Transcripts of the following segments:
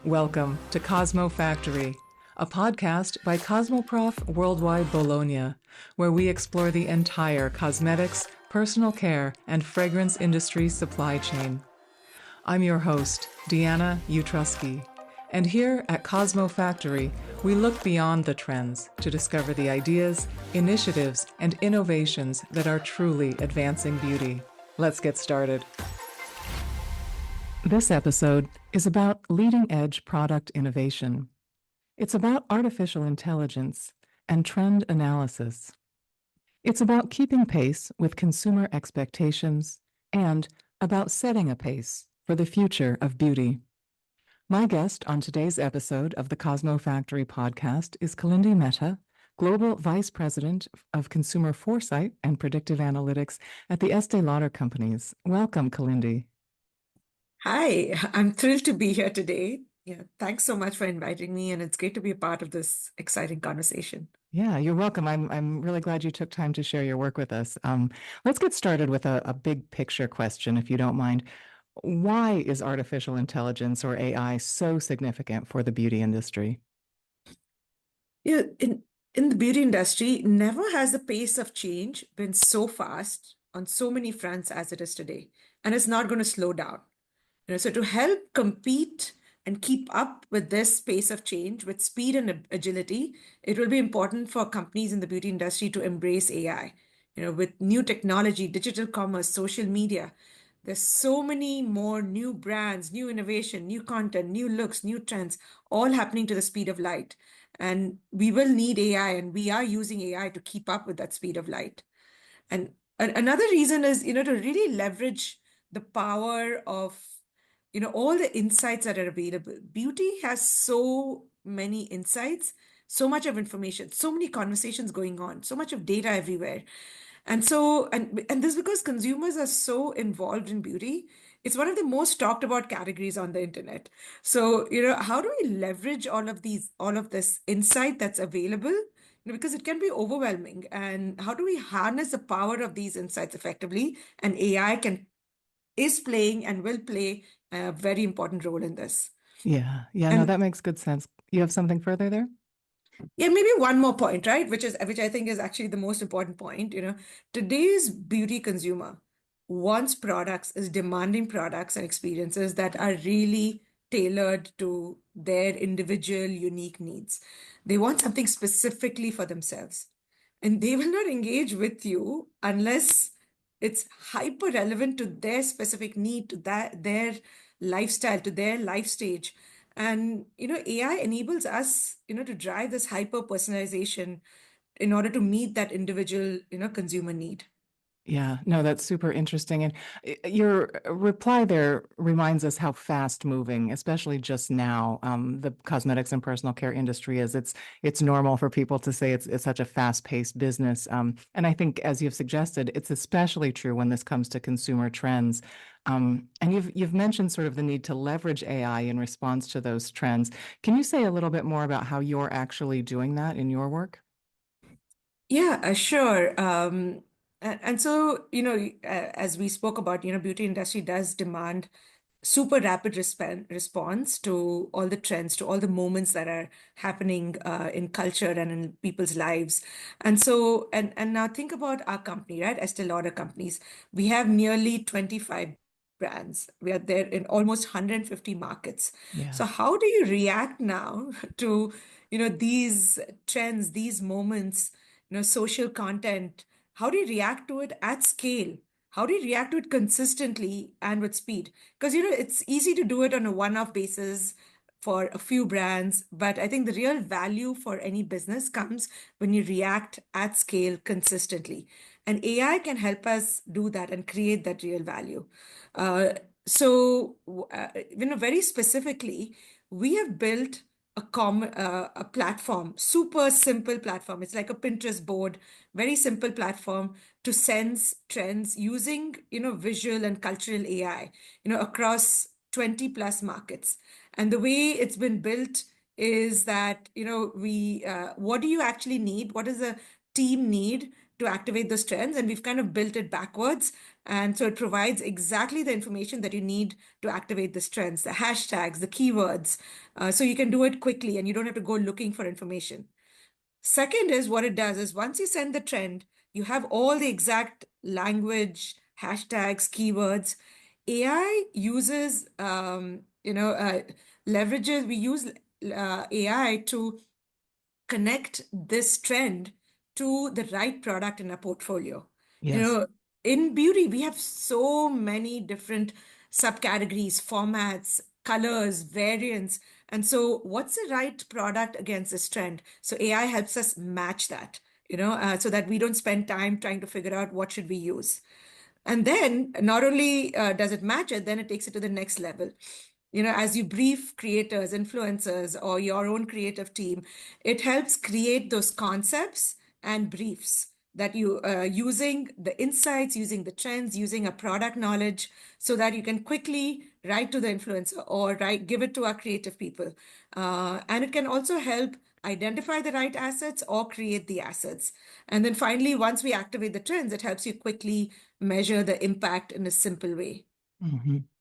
Welcome to CosmoFactory, a podcast by Cosmoprof Worldwide Bologna, where we explore the entire cosmetics, personal care, and fragrance industry supply chain. I'm your host, Deanna Utrusky, and here at CosmoFactory, we look beyond the trends to discover the ideas, initiatives, and innovations that are truly advancing beauty. Let's get started. This episode is about leading-edge product innovation. It's about artificial intelligence and trend analysis. It's about keeping pace with consumer expectations and about setting a pace for the future of beauty. My guest on today's episode of the CosmoFactory podcast is Kalindi Mehta, Global Vice President of Consumer Foresight and Predictive Analytics at the Estée Lauder Companies. Welcome, Kalindi. Hi, I'm thrilled to be here today. Yeah, thanks so much for inviting me, and it's great to be a part of this exciting conversation. Yeah, you're welcome. I'm really glad you took time to share your work with us. Let's get started with a big picture question, if you don't mind. Why is artificial intelligence or AI so significant for the beauty industry? Yeah, in the beauty industry, never has the pace of change been so fast on so many fronts as it is today, and it's not going to slow down. So to help compete and keep up with this pace of change with speed and agility, it will be important for companies in the beauty industry to embrace AI. With new technology, digital commerce, social media, there's so many more new brands, new innovation, new content, new looks, new trends, all happening to the speed of light. And we will need AI, and we are using AI to keep up with that speed of light. And another reason is, to really leverage the power of, all the insights that are available. Beauty has so many insights, so much of information, so many conversations going on, so much of data everywhere. And this because consumers are so involved in beauty. It's one of the most talked about categories on the internet. So, how do we leverage all of this insight that's available? Because it can be overwhelming. And how do we harness the power of these insights effectively? And AI is playing and will play a very important role in this. Yeah, no, And that makes good sense. You have something further there? yeah, maybe one more point, right? Which I think is actually the most important point. Today's beauty consumer wants products, is demanding products and experiences that are really tailored to their individual unique needs. They want something specifically for themselves. And they will not engage with you unless it's hyper relevant to their specific need, to their lifestyle, to their life stage. And AI enables us, to drive this hyper personalization in order to meet that individual, consumer need. Yeah, no, that's super interesting. And your reply there reminds us how fast moving, especially just now, the cosmetics and personal care industry is. It's normal for people to say it's such a fast-paced business. And I think, as you've suggested, it's especially true when this comes to consumer trends. And you've mentioned sort of the need to leverage AI in response to those trends. Can you say a little bit more about how you're actually doing that in your work? Yeah, sure. And so, as we spoke about, beauty industry does demand super rapid response to all the trends, to all the moments that are happening in culture and in people's lives. And so, and now think about our company, right? Estée Lauder Companies. We have nearly 25 brands. We are there in almost 150 markets. Yeah. So how do you react now to, these trends, these moments, social content? How do you react to it at scale? How do you react to it consistently and with speed? Because, it's easy to do it on a one-off basis for a few brands, but I think the real value for any business comes when you react at scale consistently. And AI can help us do that and create that real value. Very specifically, we have built a platform, super simple platform. It's like a Pinterest board, very simple platform to sense trends using, visual and cultural AI, across 20 plus markets. And the way it's been built is that, what do you actually need? What does a team need to activate those trends, and we've kind of built it backwards. And so it provides exactly the information that you need to activate these trends, the hashtags, the keywords. So you can do it quickly and you don't have to go looking for information. Second is what it does is once you send the trend, you have all the exact language, hashtags, keywords. AI uses, leverages, we use AI to connect this trend to the right product in our portfolio. You Yes. know, in beauty, we have so many different subcategories, formats, colors, variants. And so, what's the right product against this trend? So, AI helps us match that, so that we don't spend time trying to figure out what should we use. And then not only does it match it, then it takes it to the next level. As you brief creators, influencers, or your own creative team, it helps create those concepts and briefs that you using the insights, using the trends, using a product knowledge, so that you can quickly write to the influencer or give it to our creative people. And it can also help identify the right assets or create the assets. And then finally, once we activate the trends, it helps you quickly measure the impact in a simple way.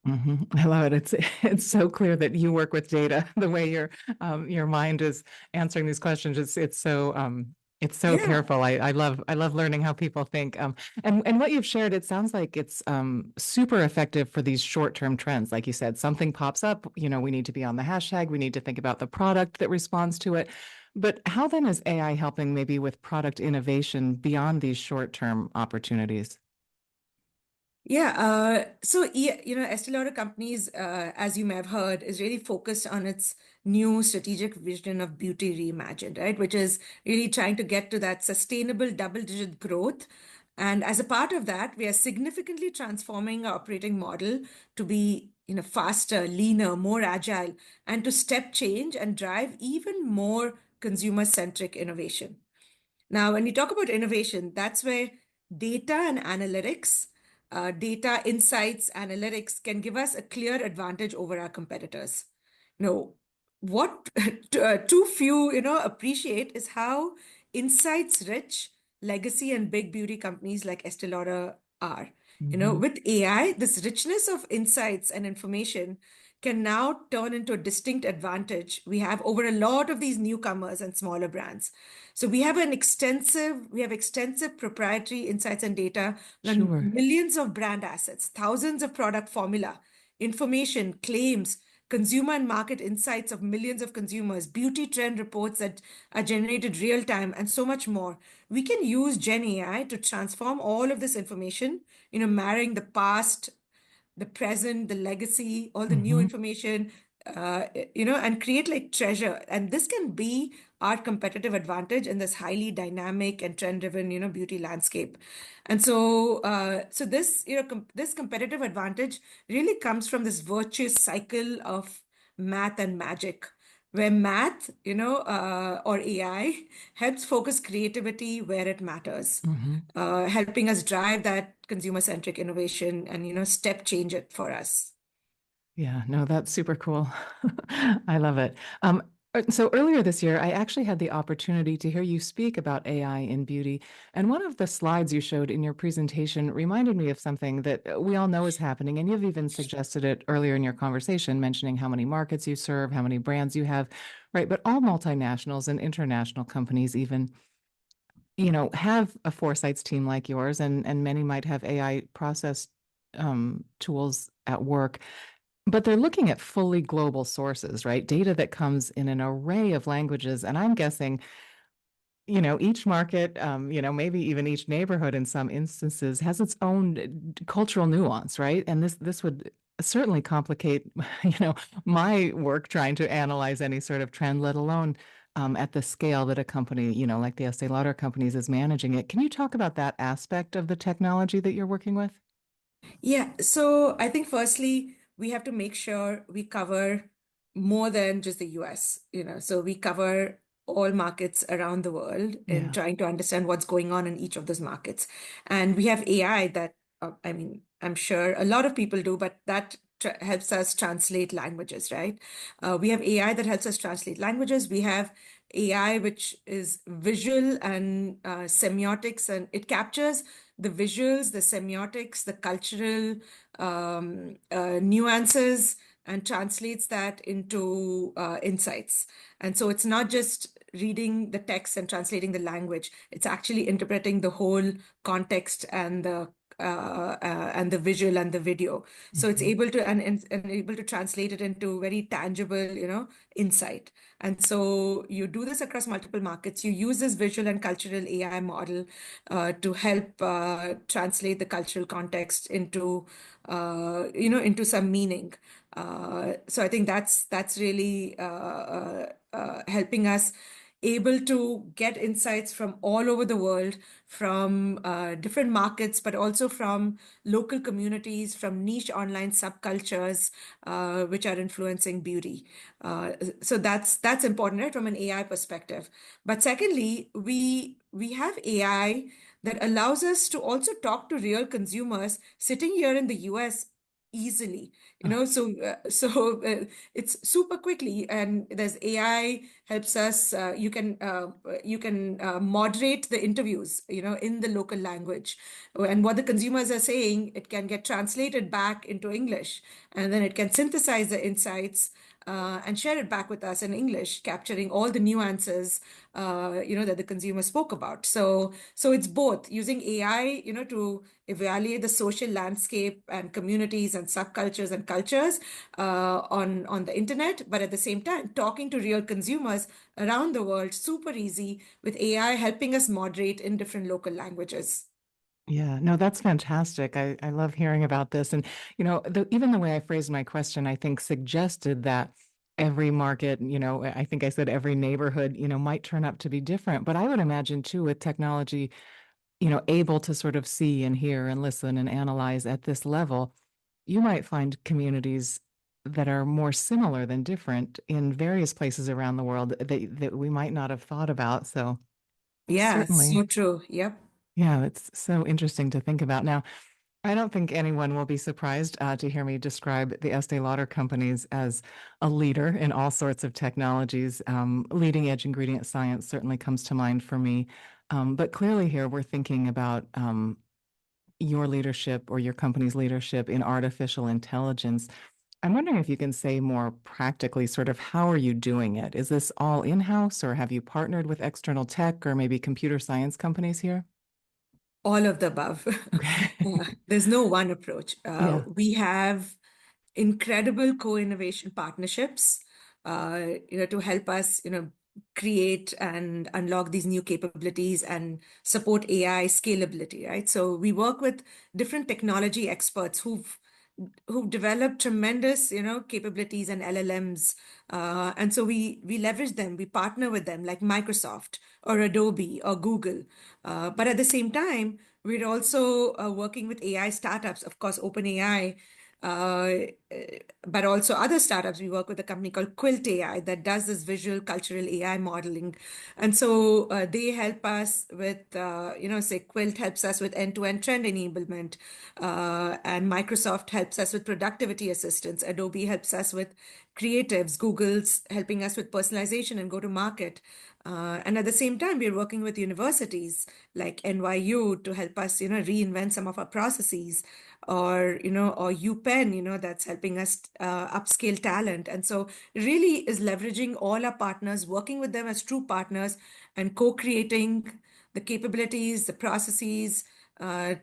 I love it. It's so clear that you work with data. The way your mind is answering these questions, it's so Yeah. careful. I love learning how people think. And what you've shared, it sounds like it's super effective for these short-term trends. Like you said, something pops up, we need to be on the hashtag. We need to think about the product that responds to it. But how then is AI helping maybe with product innovation beyond these short-term opportunities? Yeah, Estée Lauder Companies, as you may have heard, is really focused on its new strategic vision of beauty reimagined, right? Which is really trying to get to that sustainable double-digit growth. And as a part of that, we are significantly transforming our operating model to be, faster, leaner, more agile, and to step change and drive even more consumer-centric innovation. Now, when you talk about innovation, that's where data and analytics, data insights, analytics can give us a clear advantage over our competitors. What too few, appreciate is how insights-rich legacy and big beauty companies like Estée Lauder are. Mhm. With AI, this richness of insights and information can now turn into a distinct advantage we have over a lot of these newcomers and smaller brands. So we have extensive proprietary insights and data on Sure. millions of brand assets, thousands of product formula, information, claims, consumer and market insights of millions of consumers, beauty trend reports that are generated real time, and so much more. We can use Gen AI to transform all of this information, marrying the past, the present, the legacy, all the new Mhm. information, and create like treasure. And this can be our competitive advantage in this highly dynamic and trend-driven, beauty landscape. And so, this competitive advantage really comes from this virtuous cycle of math and magic, where math, or AI helps focus creativity where it matters, Mhm. helping us drive that consumer-centric innovation and, step change it for us. Yeah, no, that's super cool. I love it. So earlier this year, I actually had the opportunity to hear you speak about AI in beauty. And one of the slides you showed in your presentation reminded me of something that we all know is happening. And you've even suggested it earlier in your conversation, mentioning how many markets you serve, how many brands you have, right? But all multinationals and international companies even, have a Foresight's team like yours, and many might have AI process tools at work. But they're looking at fully global sources, right? Data that comes in an array of languages. And I'm guessing, each market, maybe even each neighborhood in some instances has its own cultural nuance, right? And this would certainly complicate, my work trying to analyze any sort of trend, let alone at the scale that a company, like the Estée Lauder Companies is managing it. Can you talk about that aspect of the technology that you're working with? Yeah, so I think firstly, we have to make sure we cover more than just the US, so we cover all markets around the world in Yeah. trying to understand what's going on in each of those markets. And we have AI that, I'm sure a lot of people do, but that helps us translate languages, right? We have AI that helps us translate languages. We have AI which is visual and semiotics, and it captures the visuals, the semiotics, the cultural nuances, and translates that into insights. And so it's not just reading the text and translating the language, it's actually interpreting the whole context and the visual and the video. So it's Mhm. able to and able to translate it into very tangible, insight. And so you do this across multiple markets. You use this visual and cultural AI model to help translate the cultural context into some meaning. So I think that's really helping us able to get insights from all over the world, from different markets, but also from local communities, from niche online subcultures, which are influencing beauty. So that's important, right, from an AI perspective. But secondly, we have AI that allows us to also talk to real consumers sitting here in the US easily, so it's super quickly, and there's AI helps us. You can moderate the interviews, in the local language, and what the consumers are saying, it can get translated back into English, and then it can synthesize the insights and share it back with us in English, capturing all the nuances, that the consumer spoke about. So it's both using AI, to evaluate the social landscape and communities and subcultures and cultures on the internet, but at the same time, talking to real consumers around the world, super easy with AI helping us moderate in different local languages. Yeah, no, that's fantastic. I love hearing about this. And, even the way I phrased my question, I think suggested that every market, I think I said every neighborhood, might turn up to be different. But I would imagine too, with technology, able to sort of see and hear and listen and analyze at this level, you might find communities that are more similar than different in various places around the world that we might not have thought about. So Yeah, so certainly, true. Yep. yeah, it's so interesting to think about. Now, I don't think anyone will be surprised to hear me describe the Estée Lauder Companies as a leader in all sorts of technologies. Leading edge ingredient science certainly comes to mind for me. But clearly, here we're thinking about your leadership or your company's leadership in artificial intelligence. I'm wondering if you can say more practically, sort of how are you doing it? Is this all in-house, or have you partnered with external tech or maybe computer science companies here? All of the above. Okay. There's no one approach. Yeah. We have incredible co-innovation partnerships, to help us, create and unlock these new capabilities and support AI scalability, right? So we work with different technology experts who've developed tremendous, capabilities and LLMs, and so we leverage them. We partner with them, like Microsoft or Adobe or Google. But at the same time, we're also working with AI startups, of course, OpenAI, uh, but also other startups. We work with a company called Quilt AI that does this visual cultural AI modeling. And so they help us with, say Quilt helps us with end-to-end trend enablement, and Microsoft helps us with productivity assistance. Adobe helps us with creatives. Google's helping us with personalization and go to market. And at the same time, we're working with universities like NYU to help us, reinvent some of our processes, or UPenn, that's helping us upscale talent. And so it really is leveraging all our partners, working with them as true partners, and co-creating the capabilities, the processes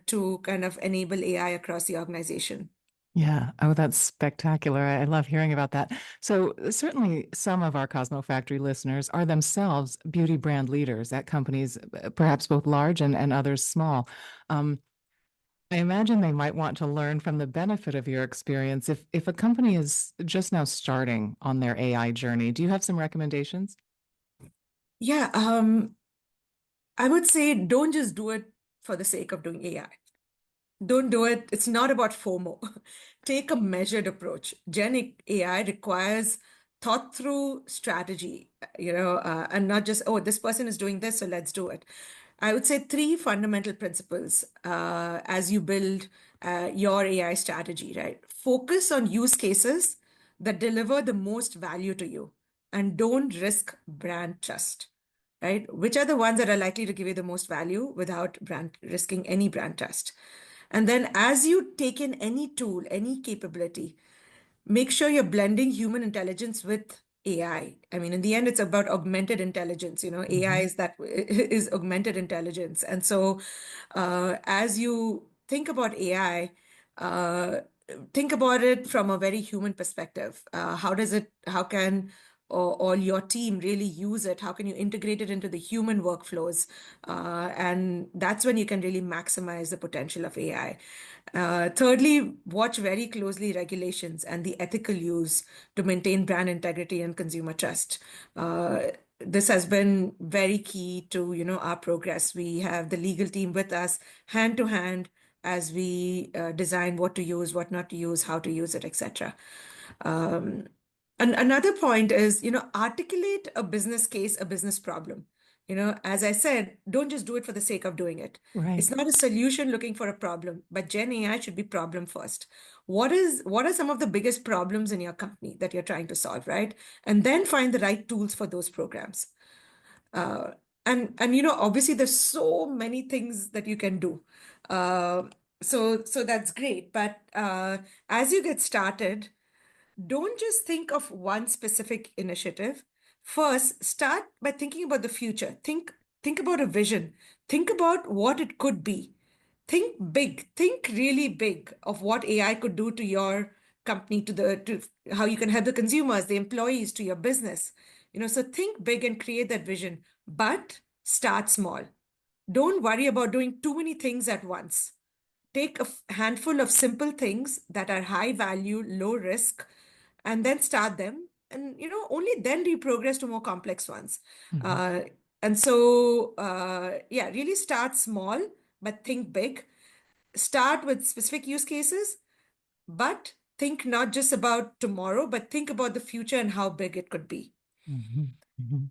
to kind of enable AI across the organization. Yeah. Oh, that's spectacular. I love hearing about that. So, certainly, some of our Cosmo Factory listeners are themselves beauty brand leaders at companies, perhaps both large and others small. Um, I imagine they might want to learn from the benefit of your experience. If a company is just now starting on their AI journey, do you have some recommendations? Yeah, I would say don't just do it for the sake of doing AI. Don't do it. It's not about FOMO. Take a measured approach. Gen AI requires thought through strategy, and not just, oh, this person is doing this, so let's do it. I would say three fundamental principles as you build your AI strategy, right? Focus on use cases that deliver the most value to you and don't risk brand trust, right? Which are the ones that are likely to give you the most value without brand risking any brand trust. And then as you take in any tool, any capability, make sure you're blending human intelligence with AI. I mean, in the end, it's about augmented intelligence. AI Mhm. is that is augmented intelligence. And so, as you think about AI, think about it from a very human perspective. How can all your team really use it? How can you integrate it into the human workflows? And that's when you can really maximize the potential of AI. Thirdly, watch very closely regulations and the ethical use to maintain brand integrity and consumer trust. This has been very key to our progress. We have the legal team with us hand to hand as we design what to use, what not to use, how to use it, etc. Um, and another point is, articulate a business case, a business problem. As I said, don't just do it for the sake of doing it. Right. It's not a solution looking for a problem, but Gen AI should be problem first. What are some of the biggest problems in your company that you're trying to solve, right? And then find the right tools for those programs. Uh, and obviously there's so many things that you can do. Uh, so that's great. But as you get started, don't just think of one specific initiative. First, start by thinking about the future. Think about a vision. Think about what it could be. Think big. Think really big of what AI could do to your company, to how you can help the consumers, the employees, to your business. So think big and create that vision, but start small. Don't worry about doing too many things at once. Take a handful of simple things that are high value, low risk, and then start them. And only then do you progress to more complex ones. Mhm. Uh, and so, yeah, really start small, but think big. Start with specific use cases, but think not just about tomorrow, but think about the future and how big it could be. Mhm. Mhm.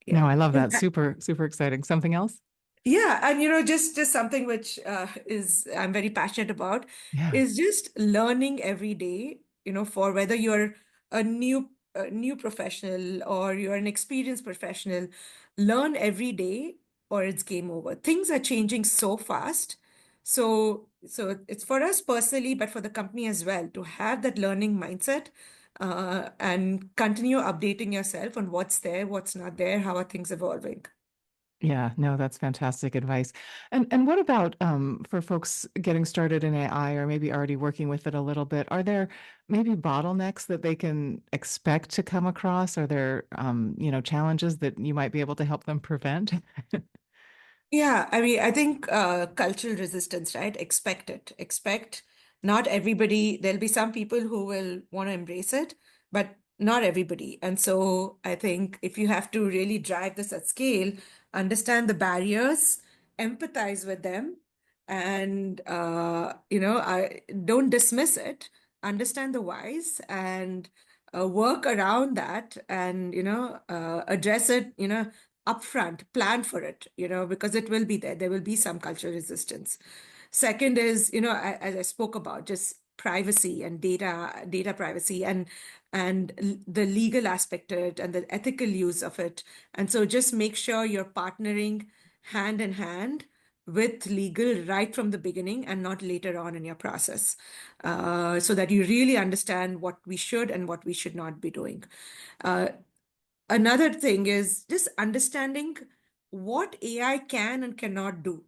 No, Yeah. I love And that. Super, super exciting. Something else? yeah, and just something which is I'm very passionate about Yeah. is just learning every day, for whether you're a new professional or you're an experienced professional, learn every day or it's game over. Things are changing so fast. So it's for us personally, but for the company as well, to have that learning mindset, and continue updating yourself on what's there, what's not there, how are things evolving. Yeah, no, that's fantastic advice. And what about for folks getting started in AI or maybe already working with it a little bit? Are there maybe bottlenecks that they can expect to come across? Are there challenges that you might be able to help them prevent? Yeah, I mean, I think cultural resistance, right? Expect it. Expect not everybody, there'll be some people who will want to embrace it, but not everybody. And so I think if you have to really drive this at scale, understand the barriers, empathize with them, and I don't dismiss it, understand the whys, and work around that, and address it, upfront, plan for it, because it will be there. There will be some cultural resistance. Second is, as I spoke about, just privacy and data privacy, and the legal aspect to it and the ethical use of it. And so just make sure you're partnering hand in hand with legal right from the beginning and not later on in your process, so that you really understand what we should and what we should not be doing. Uh, Another thing is just understanding what AI can and cannot do.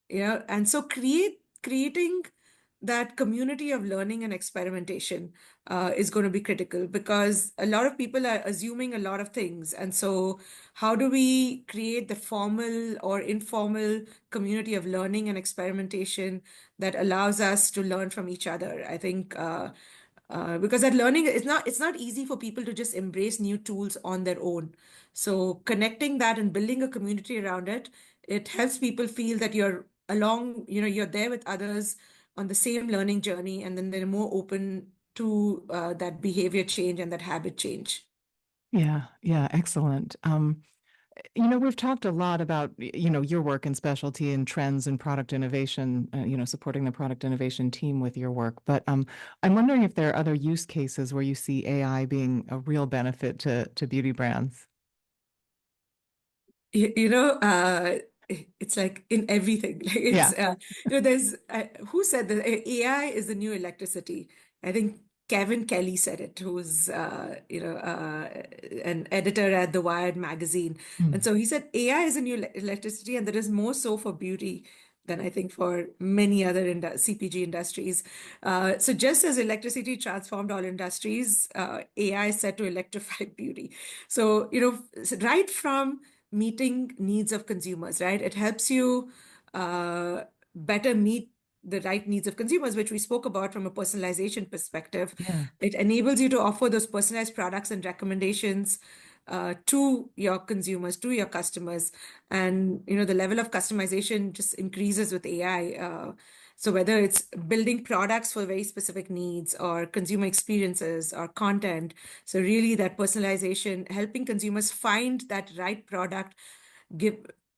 And so creating that community of learning and experimentation is going to be critical, because a lot of people are assuming a lot of things. And so how do we create the formal or informal community of learning and experimentation that allows us to learn from each other? I think because that learning is not it's not easy for people to just embrace new tools on their own. So connecting that and building a community around it, it helps people feel that you're along, you're there with others on the same learning journey, and then they're more open to that behavior change and that habit change. Yeah, yeah, excellent. We've talked a lot about, your work and specialty and trends and product innovation, supporting the product innovation team with your work. But I'm wondering if there are other use cases where you see AI being a real benefit to beauty brands. You know, it's like in everything. Like Yeah. there's who said that AI is the new electricity? I think Kevin Kelly said it, who's an editor at the Wired magazine, and Mm. so he said AI is a new electricity, and there is more so for beauty than I think for many other CPG industries. So just as electricity transformed all industries, AI is set to electrify beauty. So right from meeting needs of consumers, right? It helps you better meet the right needs of consumers, which we spoke about from a personalization perspective. Yeah. It enables you to offer those personalized products and recommendations to your consumers, to your customers. And, the level of customization just increases with AI. So whether it's building products for very specific needs or consumer experiences or content, so really that personalization, helping consumers find that right product give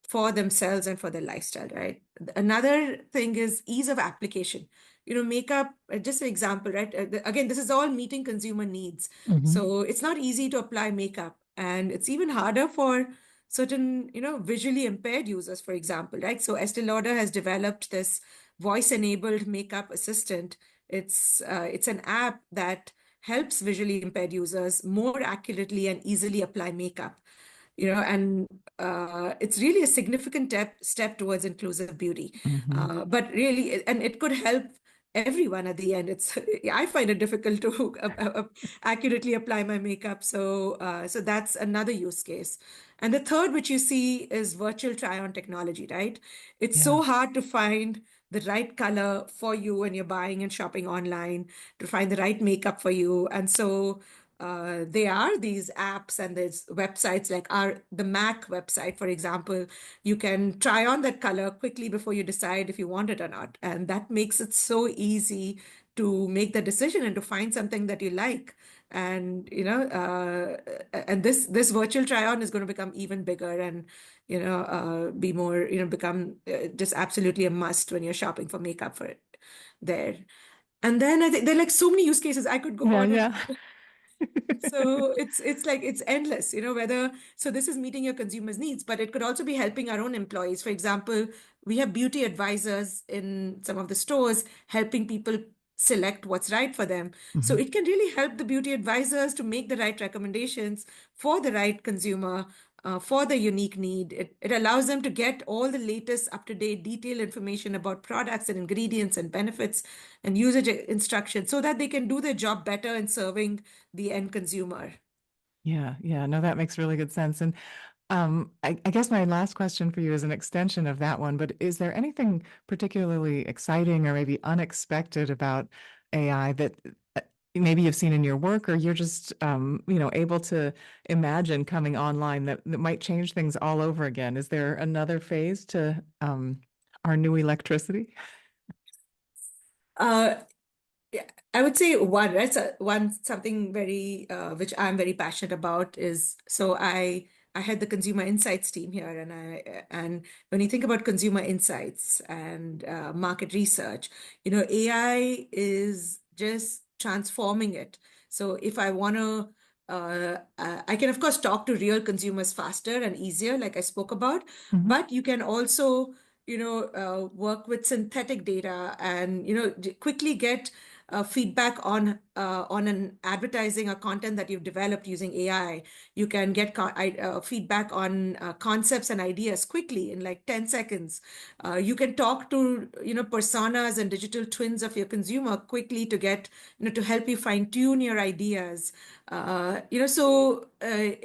for themselves and for their lifestyle, right? Another thing is ease of application. Makeup, just an example, right? Again, this is all meeting consumer needs. Hmm. So it's not easy to apply makeup, and it's even harder for certain, visually impaired users, for example, right? So Estée Lauder has developed this voice-enabled makeup assistant. It's an app that helps visually impaired users more accurately and easily apply makeup. And it's really a significant step towards inclusive beauty. Hmm. But really, and it could help everyone at the end. I find it difficult to accurately apply my makeup. So that's another use case. And the third, which you see, is virtual try-on technology, right? It's Yeah. so hard to find the right color for you when you're buying and shopping online, to find the right makeup for you. And so there are these apps and there's websites like the Mac website, for example. You can try on that color quickly before you decide if you want it or not. And that makes it so easy to make the decision and to find something that you like. And and this virtual try on is going to become even bigger and be more become just absolutely a must when you're shopping for makeup for it there. And then I think there are like so many use cases. I could go Yeah. on and Yeah. so it's like it's endless, whether so this is meeting your consumers' needs, but it could also be helping our own employees. For example, we have beauty advisors in some of the stores helping people select what's right for them. So Hmm. it can really help the beauty advisors to make the right recommendations for the right consumer, for the unique need. It allows them to get all the latest up-to-date detailed information about products and ingredients and benefits and usage instructions so that they can do their job better in serving the end consumer. Yeah. Yeah. No, that makes really good sense. And I guess my last question for you is an extension of that one, but is there anything particularly exciting or maybe unexpected about AI that maybe you've seen in your work or you're just, able to imagine coming online that might change things all over again? Is there another phase to our new electricity? Uh, Yeah, I would say one, right? So one something very which I'm very passionate about is so I had the consumer insights team here, and when you think about consumer insights and market research, AI is just transforming it. So if I want to, I can of course talk to real consumers faster and easier, like I spoke about, Mhm. but you can also work with synthetic data and quickly get feedback on an advertising or content that you've developed using AI. You can get feedback on concepts and ideas quickly in like 10 seconds. You can talk to personas and digital twins of your consumer quickly to get to help you fine tune your ideas.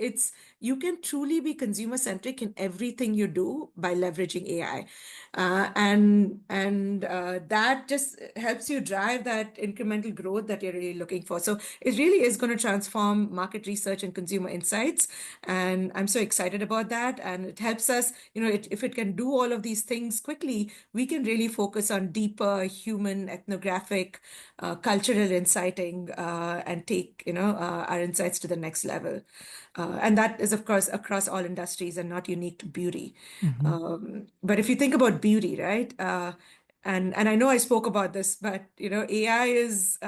It's you can truly be consumer centric in everything you do by leveraging AI. And that just helps you drive that incremental growth that you're really looking for. So it really is going to transform market research and consumer insights. And I'm so excited about that. And it helps us, if it can do all of these things quickly, we can really focus on deeper human, ethnographic, cultural insighting, and take, our insights to the next level. And that is, of course, across all industries and not unique to beauty. Mhm. But if you think about beauty, right? And I know I spoke about this, but AI is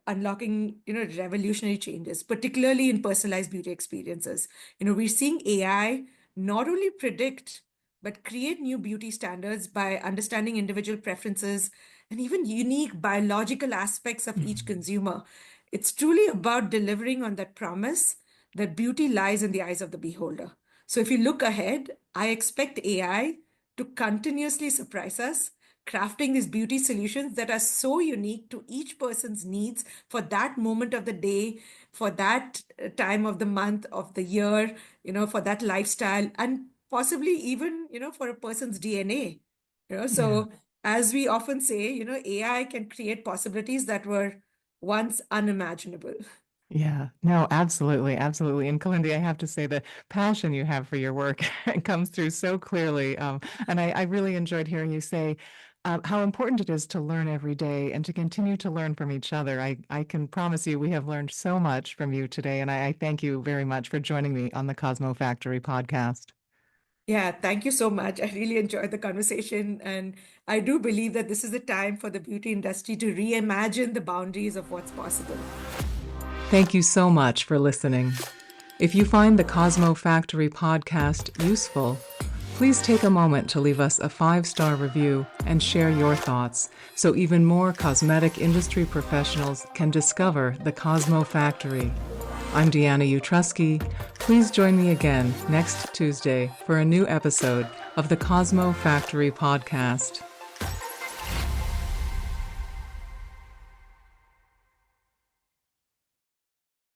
unlocking revolutionary changes, particularly in personalized beauty experiences. We're seeing AI not only predict but create new beauty standards by understanding individual preferences and even unique biological aspects of each Mhm. consumer. It's truly about delivering on that promise that beauty lies in the eyes of the beholder. So if you look ahead, I expect AI to continuously surprise us, crafting these beauty solutions that are so unique to each person's needs for that moment of the day, for that time of the month, of the year, for that lifestyle, and possibly even, for a person's DNA. Yeah. So as we often say, AI can create possibilities that were once unimaginable. Yeah, no, absolutely, absolutely. And Kalindi, I have to say the passion you have for your work comes through so clearly. And I really enjoyed hearing you say how important it is to learn every day and to continue to learn from each other. I can promise you we have learned so much from you today, and I thank you very much for joining me on the Cosmo Factory podcast. Yeah, thank you so much. I really enjoyed the conversation. And I do believe that this is the time for the beauty industry to reimagine the boundaries of what's possible. Thank you so much for listening. If you find the Cosmo Factory podcast useful, please take a moment to leave us a 5-star review and share your thoughts so even more cosmetic industry professionals can discover the Cosmo Factory. I'm Deanna Utrusky. Please join me again next Tuesday for a new episode of the Cosmo Factory podcast.